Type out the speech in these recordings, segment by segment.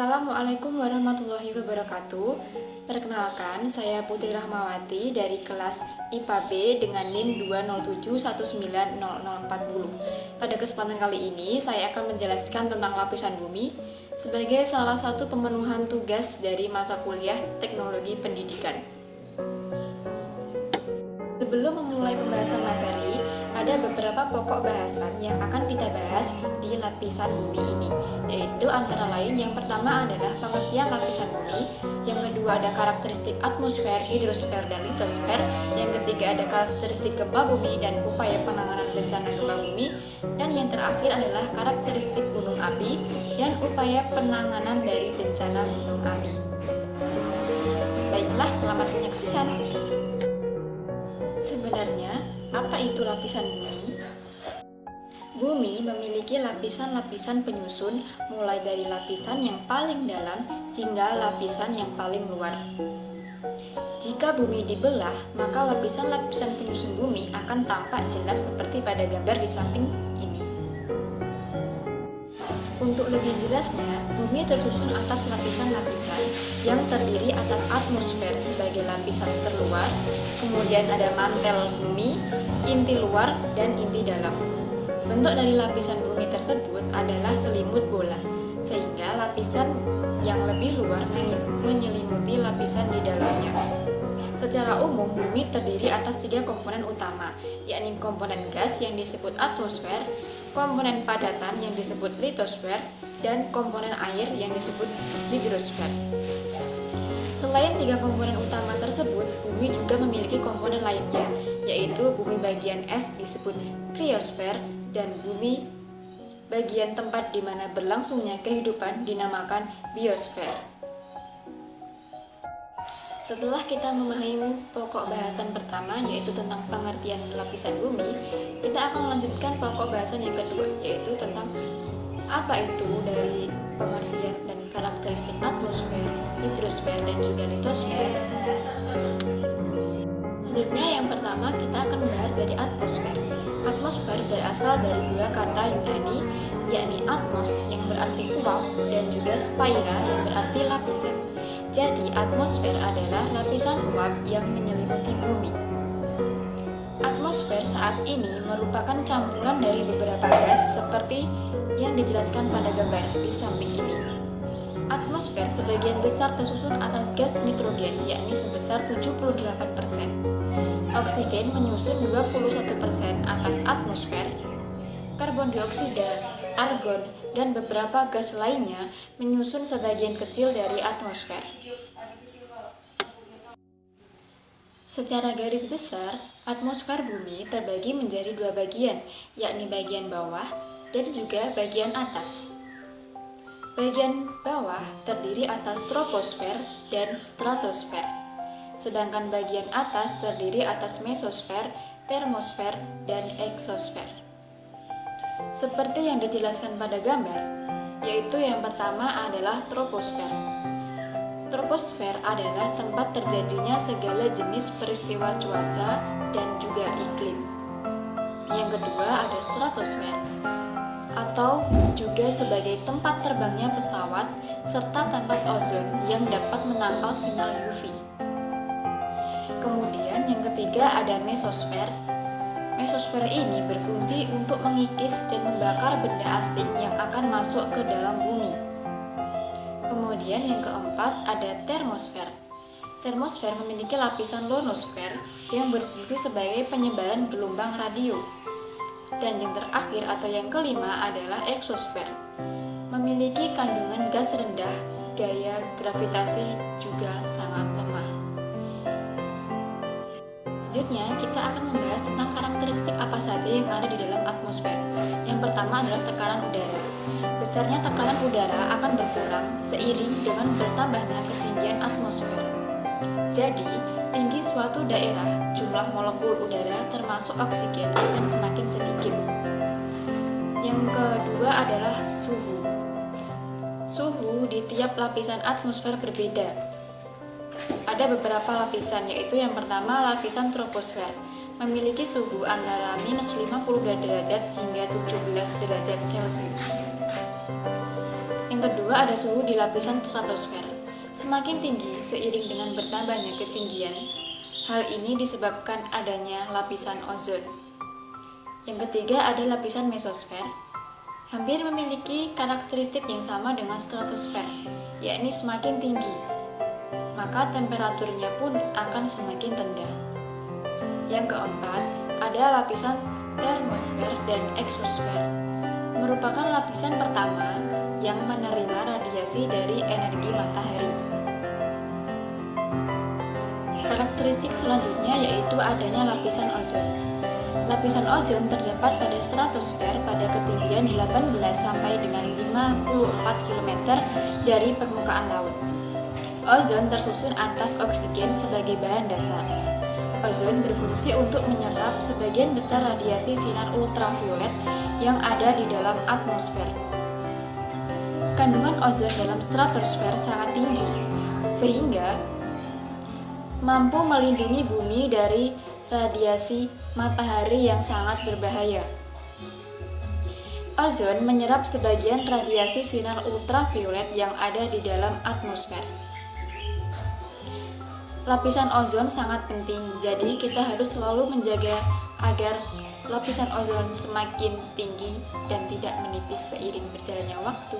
Assalamualaikum warahmatullahi wabarakatuh. Perkenalkan, saya Putri Rahmawati dari kelas IPA B dengan NIM 207190040. Pada kesempatan kali ini, saya akan menjelaskan tentang lapisan bumi sebagai salah satu pemenuhan tugas dari mata kuliah Teknologi Pendidikan. Sebelum memulai pembahasan materi, ada beberapa pokok bahasan yang akan kita bahas di lapisan bumi ini, yaitu antara lain yang pertama adalah pengertian lapisan bumi, yang kedua ada karakteristik atmosfer, hidrosfer, dan litosfer, yang ketiga ada karakteristik gempa bumi dan upaya penanganan bencana gempa bumi, dan yang terakhir adalah karakteristik gunung api dan upaya penanganan dari bencana gunung api. Baiklah, selamat menyaksikan. Sebenarnya, apa itu lapisan bumi? Bumi memiliki lapisan-lapisan penyusun mulai dari lapisan yang paling dalam hingga lapisan yang paling luar. Jika bumi dibelah, maka lapisan-lapisan penyusun bumi akan tampak jelas seperti pada gambar di samping ini. Untuk lebih jelasnya, bumi tersusun atas lapisan-lapisan yang terdiri atas atmosfer sebagai lapisan terluar, kemudian ada mantel bumi, inti luar, dan inti dalam. Bentuk dari lapisan bumi tersebut adalah selimut bola, sehingga lapisan yang lebih luar menyelimuti lapisan di dalamnya. Secara umum, bumi terdiri atas 3 komponen utama, yakni komponen gas yang disebut atmosfer, komponen padatan yang disebut litosfer, dan komponen air yang disebut hidrosfer. Selain 3 komponen utama tersebut, bumi juga memiliki komponen lainnya, yaitu bumi bagian es disebut kriosfer, dan bumi bagian tempat di mana berlangsungnya kehidupan dinamakan biosfer. Setelah kita memahami pokok bahasan pertama, yaitu tentang pengertian lapisan bumi, kita akan melanjutkan pokok bahasan yang kedua, yaitu tentang apa itu dari pengertian dan karakteristik atmosfer, hidrosfer, dan juga litosfer. Selanjutnya, yang pertama kita akan membahas dari atmosfer. Atmosfer berasal dari 2 kata Yunani, yakni atmos yang berarti uap dan juga spaira yang berarti lapisan. Jadi, atmosfer adalah lapisan uap yang menyelimuti bumi. Atmosfer saat ini merupakan campuran dari beberapa gas seperti yang dijelaskan pada gambar di samping ini. Atmosfer sebagian besar tersusun atas gas nitrogen, yakni sebesar 78%. Oksigen menyusun 21% atas atmosfer. Karbon dioksida, argon, dan beberapa gas lainnya menyusun sebagian kecil dari atmosfer. Secara garis besar, atmosfer bumi terbagi menjadi 2 bagian, yakni bagian bawah dan juga bagian atas. Bagian bawah terdiri atas troposfer dan stratosfer, sedangkan bagian atas terdiri atas mesosfer, termosfer, dan eksosfer. Seperti yang dijelaskan pada gambar, yaitu yang pertama adalah troposfer. Troposfer adalah tempat terjadinya segala jenis peristiwa cuaca dan juga iklim. Yang kedua ada stratosfer, atau juga sebagai tempat terbangnya pesawat serta tempat ozon yang dapat menangkal sinar UV. Kemudian yang ketiga ada mesosfer. Mesosfer ini berfungsi untuk mengikis dan membakar benda asing yang akan masuk ke dalam bumi. Kemudian yang keempat ada termosfer. Termosfer memiliki lapisan ionosfer yang berfungsi sebagai penyebaran gelombang radio. Dan yang terakhir atau yang kelima adalah eksosfer. Memiliki kandungan gas rendah, gaya gravitasi juga sangat lemah. Selanjutnya, kita akan membahas tentang karakteristik apa saja yang ada di dalam atmosfer. Yang pertama adalah tekanan udara. Besarnya tekanan udara akan berkurang seiring dengan bertambahnya ketinggian atmosfer. Jadi, tinggi suatu daerah, jumlah molekul udara termasuk oksigen akan semakin sedikit. Yang kedua adalah suhu. Suhu di tiap lapisan atmosfer berbeda. Ada beberapa lapisan, yaitu yang pertama lapisan troposfer, memiliki suhu antara minus 50 derajat hingga 17 derajat Celcius. Yang Yang kedua ada suhu di lapisan stratosfer. Semakin tinggi seiring dengan bertambahnya ketinggian, hal ini disebabkan adanya lapisan ozon. Yang ketiga ada lapisan mesosfer. Hampir memiliki karakteristik yang sama dengan stratosfer, yakni semakin tinggi, maka temperaturnya pun akan semakin rendah. Yang keempat, ada lapisan termosfer dan eksosfer. Merupakan lapisan pertama yang menerima radiasi dari energi matahari. Karakteristik selanjutnya yaitu adanya lapisan ozon. Lapisan ozon terdapat pada stratosfer pada ketinggian 18 sampai dengan 54 km dari permukaan laut. Ozon tersusun atas oksigen sebagai bahan dasar. Ozon berfungsi untuk menyerap sebagian besar radiasi sinar ultraviolet yang ada di dalam atmosfer. Kandungan ozon dalam stratosfer sangat tinggi, sehingga mampu melindungi bumi dari radiasi matahari yang sangat berbahaya. Ozon menyerap sebagian radiasi sinar ultraviolet yang ada di dalam atmosfer. Lapisan ozon sangat penting, jadi kita harus selalu menjaga agar lapisan ozon semakin tinggi dan tidak menipis seiring berjalannya waktu.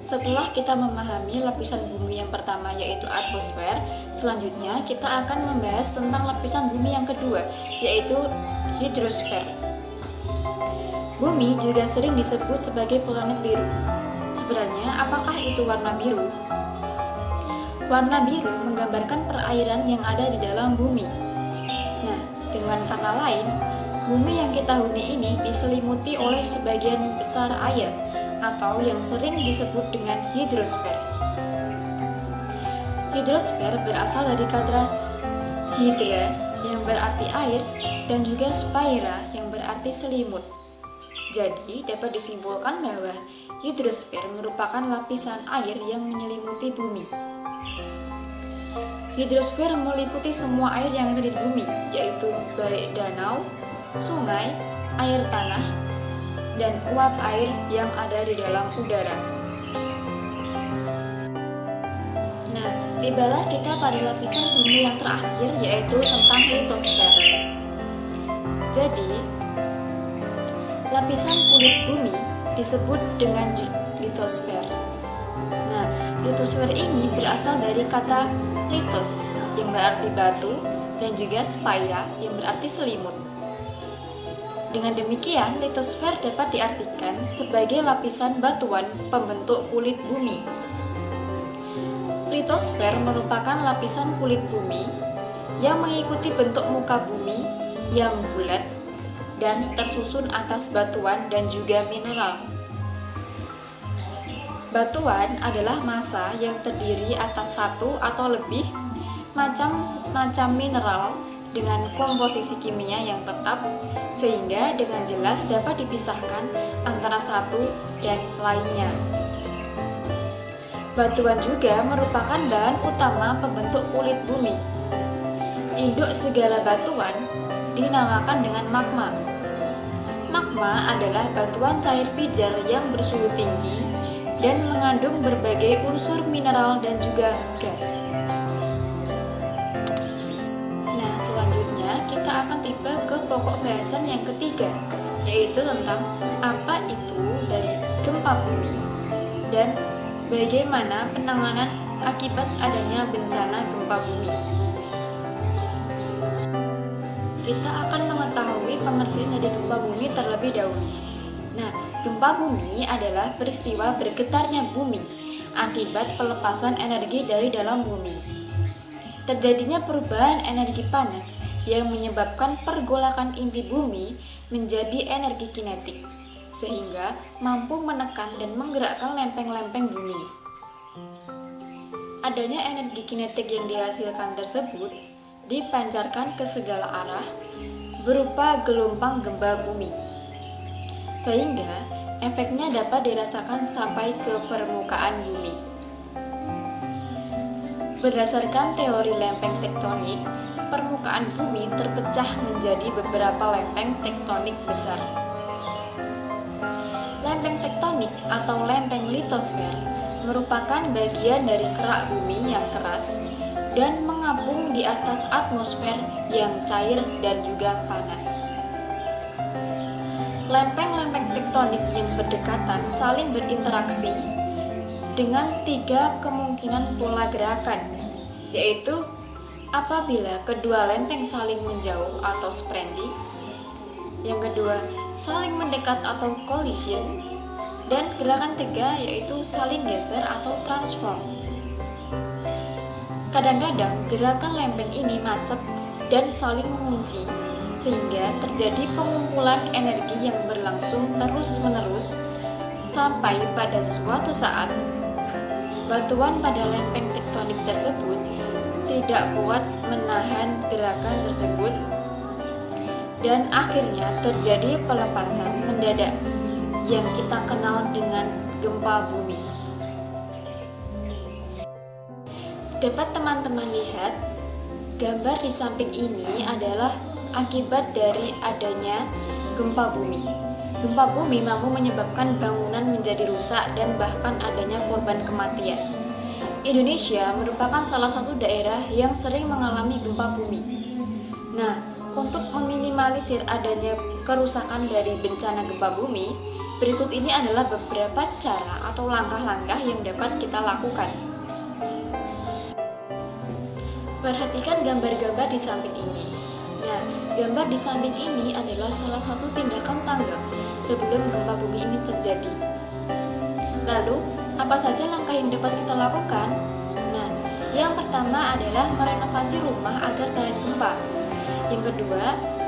Setelah kita memahami lapisan bumi yang pertama yaitu atmosfer, selanjutnya kita akan membahas tentang lapisan bumi yang kedua yaitu hidrosfer. Bumi juga sering disebut sebagai planet biru. Sebenarnya apakah itu warna biru? Warna biru menggambarkan perairan yang ada di dalam bumi. Nah, dengan kata lain, bumi yang kita huni ini diselimuti oleh sebagian besar air atau yang sering disebut dengan hidrosfer. Hidrosfer berasal dari kata hydra yang berarti air dan juga sphaira yang berarti selimut. Jadi dapat disimpulkan bahwa hidrosfer merupakan lapisan air yang menyelimuti bumi. Hidrosfer meliputi semua air yang ada di bumi, yaitu baik danau, sungai, air tanah, dan uap air yang ada di dalam udara. Nah, tibalah kita pada lapisan bumi yang terakhir yaitu tentang litosfer. Jadi, lapisan kulit bumi disebut dengan litosfer. Nah, litosfer ini berasal dari kata litos yang berarti batu dan juga sphaira yang berarti selimut. Dengan demikian, litosfer dapat diartikan sebagai lapisan batuan pembentuk kulit bumi. Litosfer merupakan lapisan kulit bumi yang mengikuti bentuk muka bumi yang bulat dan tersusun atas batuan dan juga mineral. Batuan adalah massa yang terdiri atas satu atau lebih macam mineral dengan komposisi kimia yang tetap, sehingga dengan jelas dapat dipisahkan antara satu dan lainnya. Batuan juga merupakan bahan utama pembentuk kulit bumi. Induk segala batuan dinamakan dengan magma. Magma adalah batuan cair pijar yang bersuhu tinggi dan mengandung berbagai unsur mineral dan juga gas. Selanjutnya, kita akan tiba ke pokok bahasan yang ketiga, yaitu tentang apa itu dari gempa bumi dan bagaimana penanganan akibat adanya bencana gempa bumi. Kita akan mengetahui pengertian dari gempa bumi terlebih dahulu. Nah, gempa bumi adalah peristiwa bergetarnya bumi akibat pelepasan energi dari dalam bumi. Terjadinya perubahan energi panas yang menyebabkan pergolakan inti bumi menjadi energi kinetik, sehingga mampu menekan dan menggerakkan lempeng-lempeng bumi. Adanya energi kinetik yang dihasilkan tersebut dipancarkan ke segala arah berupa gelombang gempa bumi, sehingga efeknya dapat dirasakan sampai ke permukaan bumi. Berdasarkan teori lempeng tektonik, permukaan bumi terpecah menjadi beberapa lempeng tektonik besar. Lempeng tektonik tektonik atau lempeng litosfer merupakan bagian dari kerak bumi yang keras dan mengapung di atas atmosfer yang cair dan juga panas. Lempeng-lempeng tektonik yang berdekatan saling berinteraksi dengan 3 kemungkinan pola gerakan, yaitu apabila kedua lempeng saling menjauh atau sprending, yang kedua saling mendekat atau collision, dan gerakan 3 yaitu saling geser atau transform. Kadang-kadang gerakan lempeng ini macet dan saling mengunci, sehingga terjadi pengumpulan energi yang berlangsung terus-menerus sampai pada suatu saat batuan pada lempeng tektonik tersebut tidak kuat menahan gerakan tersebut dan akhirnya terjadi pelepasan mendadak yang kita kenal dengan gempa bumi. Dapat teman-teman lihat, gambar di samping ini adalah akibat dari adanya gempa bumi. Gempa bumi mampu menyebabkan bangunan menjadi rusak dan bahkan adanya korban kematian. Indonesia merupakan salah satu daerah yang sering mengalami gempa bumi. Nah, untuk meminimalisir adanya kerusakan dari bencana gempa bumi, berikut ini adalah beberapa cara atau langkah-langkah yang dapat kita lakukan. Perhatikan gambar-gambar di samping ini. Nah, gambar di samping ini adalah salah satu tindakan tanggap sebelum gempa bumi ini terjadi. Lalu, apa saja langkah yang dapat kita lakukan? Nah, yang pertama adalah merenovasi rumah agar tahan gempa. Yang kedua,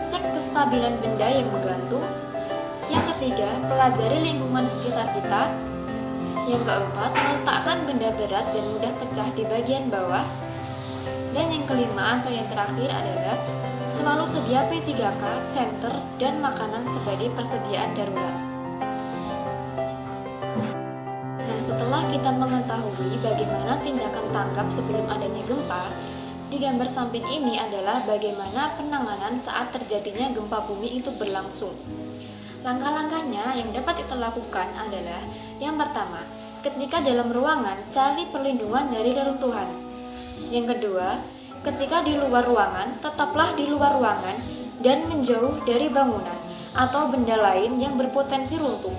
cek kestabilan benda yang menggantung. Yang ketiga, pelajari lingkungan sekitar kita. Yang keempat, meletakkan benda berat dan mudah pecah di bagian bawah. Dan yang kelima atau yang terakhir adalah selalu sedia P3K, senter, dan makanan sebagai persediaan darurat. Nah, setelah kita mengetahui bagaimana tindakan tanggap sebelum adanya gempa, di gambar samping ini adalah bagaimana penanganan saat terjadinya gempa bumi itu berlangsung. Langkah-langkahnya yang dapat kita lakukan adalah yang pertama, ketika dalam ruangan, cari perlindungan dari reruntuhan. Yang kedua, ketika di luar ruangan, tetaplah di luar ruangan dan menjauh dari bangunan atau benda lain yang berpotensi runtuh.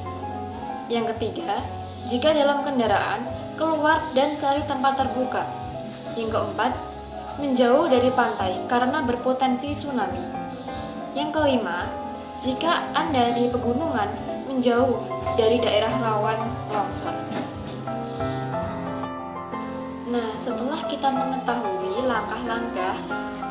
Yang ketiga, jika dalam kendaraan, keluar dan cari tempat terbuka. Yang keempat, menjauh dari pantai karena berpotensi tsunami. Yang kelima, jika Anda di pegunungan, menjauh dari daerah rawan longsor. Nah, setelah kita mengetahui langkah-langkah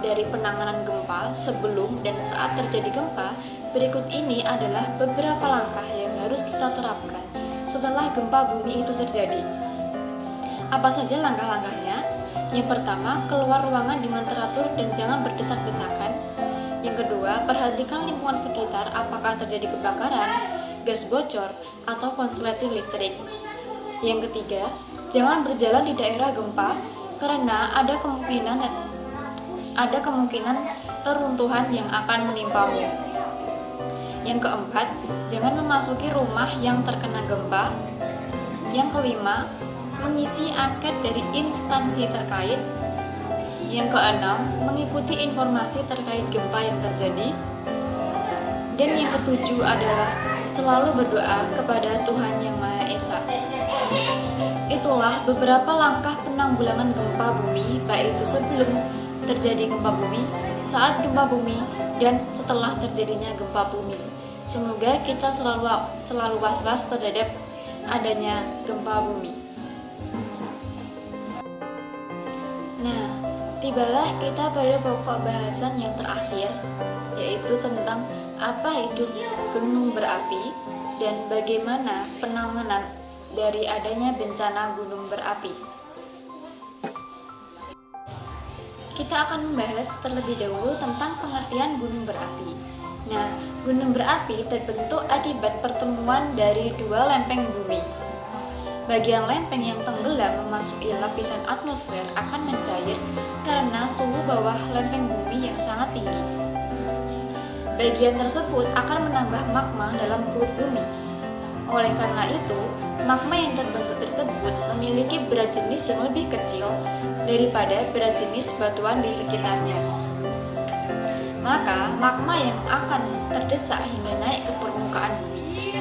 dari penanganan gempa sebelum dan saat terjadi gempa, berikut ini adalah beberapa langkah yang harus kita terapkan setelah gempa bumi itu terjadi. Apa saja langkah-langkahnya? Yang pertama, keluar ruangan dengan teratur dan jangan berdesak-desakan. Yang kedua, perhatikan lingkungan sekitar apakah terjadi kebakaran, gas bocor, atau konsleting listrik. Yang ketiga, jangan berjalan di daerah gempa karena ada kemungkinan reruntuhan yang akan menimpamu. Yang keempat, jangan memasuki rumah yang terkena gempa. Yang kelima, mengisi angket dari instansi terkait. Yang keenam, mengikuti informasi terkait gempa yang terjadi. Dan yang ketujuh adalah selalu berdoa kepada Tuhan Yang Maha Esa. Itulah beberapa langkah penanggulangan gempa bumi, baik itu sebelum terjadi gempa bumi, saat gempa bumi, dan setelah terjadinya gempa bumi. Semoga kita selalu was-was terhadap adanya gempa bumi. Nah, tibalah kita pada pokok bahasan yang terakhir, yaitu tentang apa itu gunung berapi dan bagaimana penanganan dari adanya bencana gunung berapi. Kita akan membahas terlebih dahulu tentang pengertian gunung berapi. Nah, gunung berapi terbentuk akibat pertemuan dari dua lempeng bumi. Bagian lempeng yang tenggelam memasuki lapisan atmosfer akan mencair karena suhu bawah lempeng bumi yang sangat tinggi. Bagian tersebut akan menambah magma dalam perut bumi. Oleh karena itu, magma yang terbentuk tersebut memiliki berat jenis yang lebih kecil daripada berat jenis batuan di sekitarnya. Maka, magma yang akan terdesak hingga naik ke permukaan bumi.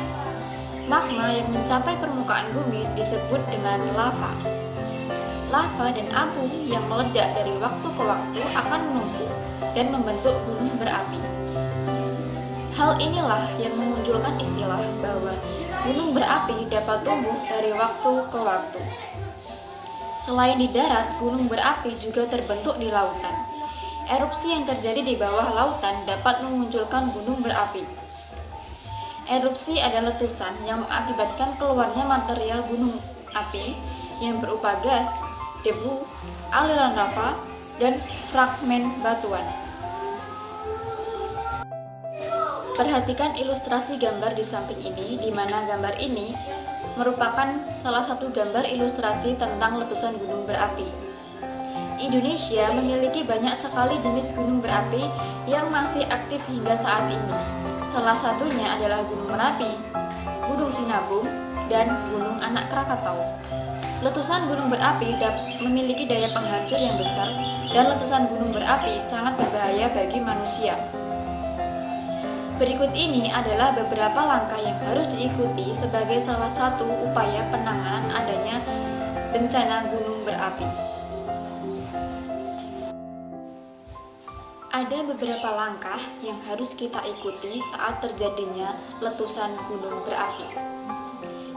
Magma yang mencapai permukaan bumi disebut dengan lava. Lava dan abu yang meledak dari waktu ke waktu akan menumpuk dan membentuk gunung berapi. Hal inilah yang memunculkan istilah bahwa gunung berapi dapat tumbuh dari waktu ke waktu. Selain di darat, gunung berapi juga terbentuk di lautan. Erupsi yang terjadi di bawah lautan dapat memunculkan gunung berapi. Erupsi adalah letusan yang mengakibatkan keluarnya material gunung api yang berupa gas, debu, aliran lava, dan fragmen batuan. Perhatikan ilustrasi gambar di samping ini, di mana gambar ini merupakan salah satu gambar ilustrasi tentang letusan gunung berapi. Indonesia memiliki banyak sekali jenis gunung berapi yang masih aktif hingga saat ini. Salah satunya adalah Gunung Merapi, Gunung Sinabung, dan Gunung Anak Krakatau. Letusan gunung berapi memiliki daya penghancur yang besar, dan letusan gunung berapi sangat berbahaya bagi manusia. Berikut ini adalah beberapa langkah yang harus diikuti sebagai salah satu upaya penanganan adanya bencana gunung berapi. Ada beberapa langkah yang harus kita ikuti saat terjadinya letusan gunung berapi.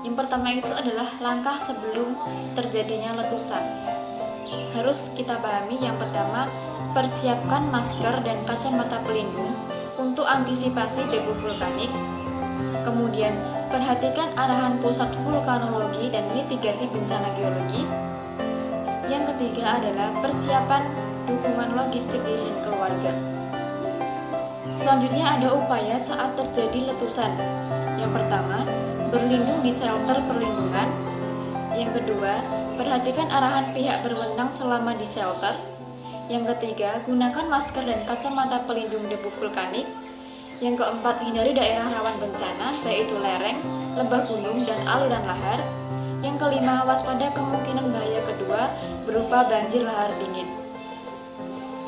Yang pertama itu adalah langkah sebelum terjadinya letusan. Harus kita pahami yang pertama, persiapkan masker dan kacamata pelindung untuk antisipasi debu vulkanik. Kemudian, perhatikan arahan pusat vulkanologi dan mitigasi bencana geologi. Yang ketiga adalah persiapan dukungan logistik diri dan keluarga. Selanjutnya ada upaya saat terjadi letusan. Yang pertama, berlindung di shelter perlindungan. Yang kedua, perhatikan arahan pihak berwenang selama di shelter. Yang ketiga, gunakan masker dan kacamata pelindung debu vulkanik. Yang keempat, hindari daerah rawan bencana, baik itu lereng, lembah gunung, dan aliran lahar. Yang kelima, waspada kemungkinan bahaya kedua berupa banjir lahar dingin.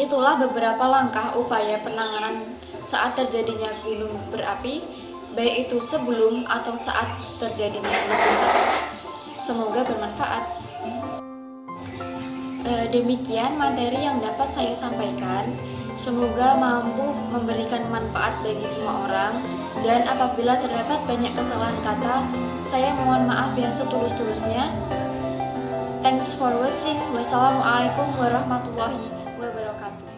Itulah beberapa langkah upaya penanganan saat terjadinya gunung berapi, baik itu sebelum atau saat terjadinya letusan. Semoga bermanfaat. Demikian materi yang dapat saya sampaikan. Semoga mampu memberikan manfaat bagi semua orang. Dan apabila terdapat banyak kesalahan kata, saya mohon maaf yang setulus-tulusnya. Thanks for watching. Wassalamualaikum warahmatullahi wabarakatuh.